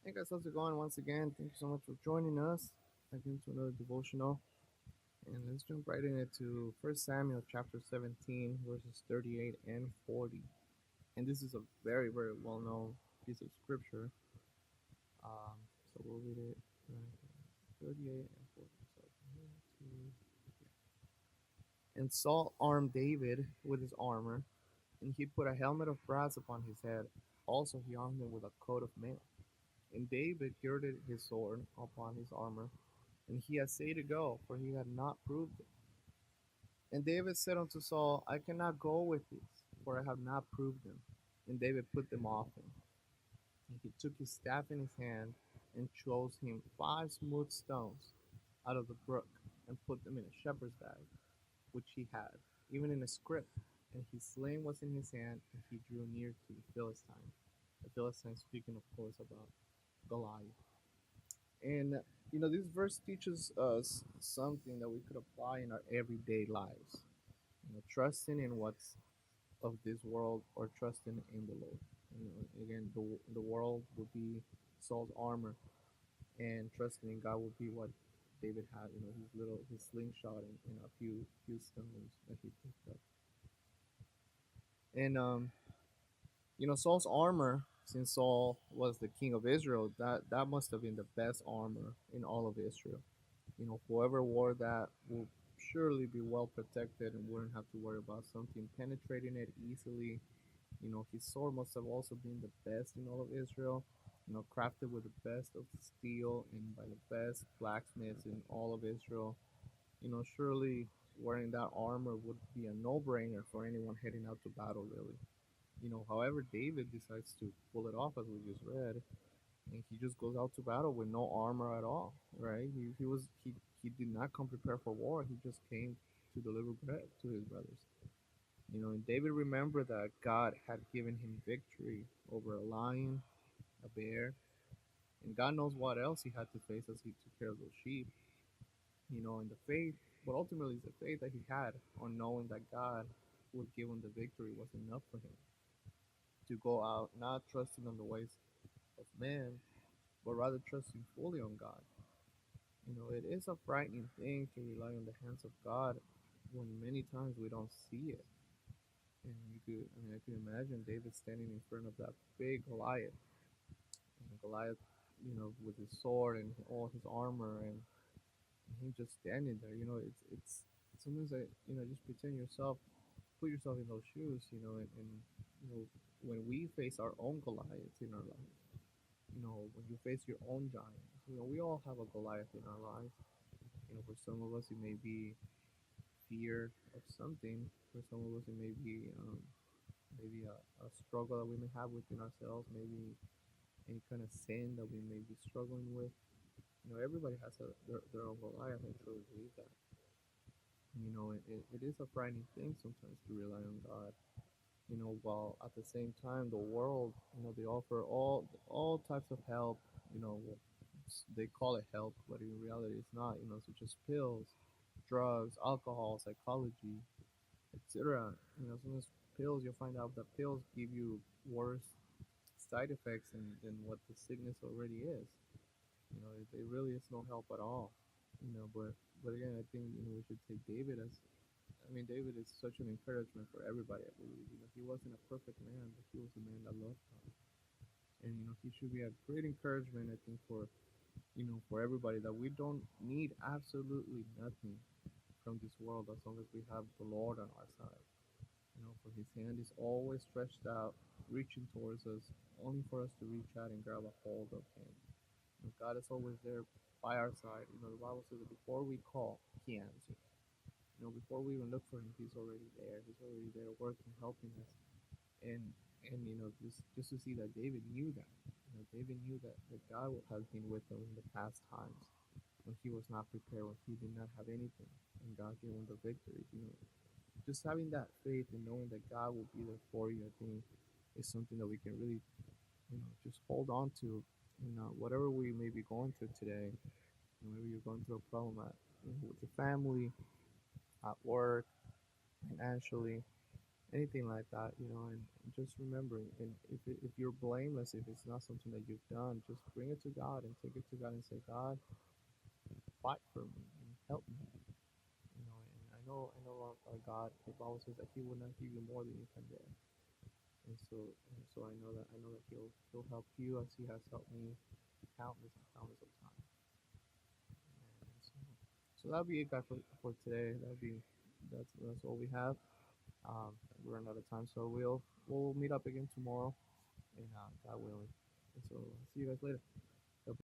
Hey guys, how's it going? Once again, thank you so much for joining us again to another devotional. And let's jump right into First Samuel chapter 17, verses 38 and 40. And this is a very, very well known piece of scripture. Um, so we'll read it 38 and 40. So, and Saul armed David with his armor, and he put a helmet of brass upon his head. Also, he armed him with a coat of mail. And David girded his sword upon his armor, and he essayed to go, for he had not proved it. And David said unto Saul, I cannot go with these, for I have not proved them. And David put them off him. And he took his staff in his hand, and chose him 5 smooth stones out of the brook, and put them in a shepherd's bag, which he had, even in a scrip. And his sling was in his hand, and he drew near to the Philistine. The Philistine speaking, of course, about Goliath. And this verse teaches us something that we could apply in our everyday lives. Trusting in what's of this world or trusting in the Lord. Again, the world would be Saul's armor, and trusting in God would be what David had. His slingshot and a few stones that he picked up. And Saul's armor, since Saul was the king of Israel, that must have been the best armor in all of Israel. Whoever wore that will surely be well protected and wouldn't have to worry about something penetrating it easily. His sword must have also been the best in all of Israel, crafted with the best of steel and by the best blacksmiths in all of Israel. Surely wearing that armor would be a no-brainer for anyone heading out to battle, really. However, David decides to pull it off, as we just read, and he just goes out to battle with no armor at all, right? He did not come prepared for war. He just came to deliver bread to his brothers. And David remembered that God had given him victory over a lion, a bear, and God knows what else he had to face as he took care of those sheep. And the faith, but ultimately the faith that he had on knowing that God would give him the victory was enough for him to go out, not trusting on the ways of man, but rather trusting fully on God. It is a frightening thing to rely on the hands of God when many times we don't see it. And I could imagine David standing in front of that big Goliath, and Goliath, with his sword and all his armor, and him just standing there. It's sometimes just pretend yourself, put yourself in those shoes, and you know, when we face our own Goliaths in our life, when you face your own giants, we all have a Goliath in our lives. For some of us, it may be fear of something. For some of us, it may be maybe a struggle that we may have within ourselves, maybe any kind of sin that we may be struggling with. Everybody has their own Goliath. I truly believe that. It is a frightening thing sometimes to rely on God. While at the same time, the world, they offer all types of help. They call it help, but in reality, it's not. Such as pills, drugs, alcohol, psychology, etc. Sometimes pills, you'll find out that pills give you worse side effects than what the sickness already is. It really is no help at all. But again, I think we should take David as. I mean, David is such an encouragement for everybody. I believe. He wasn't a perfect man, but he was a man that loved God, and he should be a great encouragement. I think for everybody that we don't need absolutely nothing from this world as long as we have the Lord on our side. For his hand is always stretched out, reaching towards us, only for us to reach out and grab a hold of him. God is always there by our side. The Bible says that before we call, he answers. Before we even look for him, he's already there. He's already there working, helping us. And just to see that David knew that. David knew that God has been with him in the past times when he was not prepared, when he did not have anything, and God gave him the victory. Just having that faith and knowing that God will be there for you, I think, is something that we can really, just hold on to. Whatever we may be going through today, maybe you're going through a problem with your family, at work, financially. anything like that, and just remembering, and if you're blameless, if it's not something that you've done, just bring it to God and take it to God and say, God, fight for me and help me. And I know our God, the Bible says that He will not give you more than you can bear. And so I know that He'll help you as He has helped me countless and countless of times. And so that'll be it, guys, for today. That's all we have. We're running out of time, so we'll meet up again tomorrow, and God willing. And so see you guys later.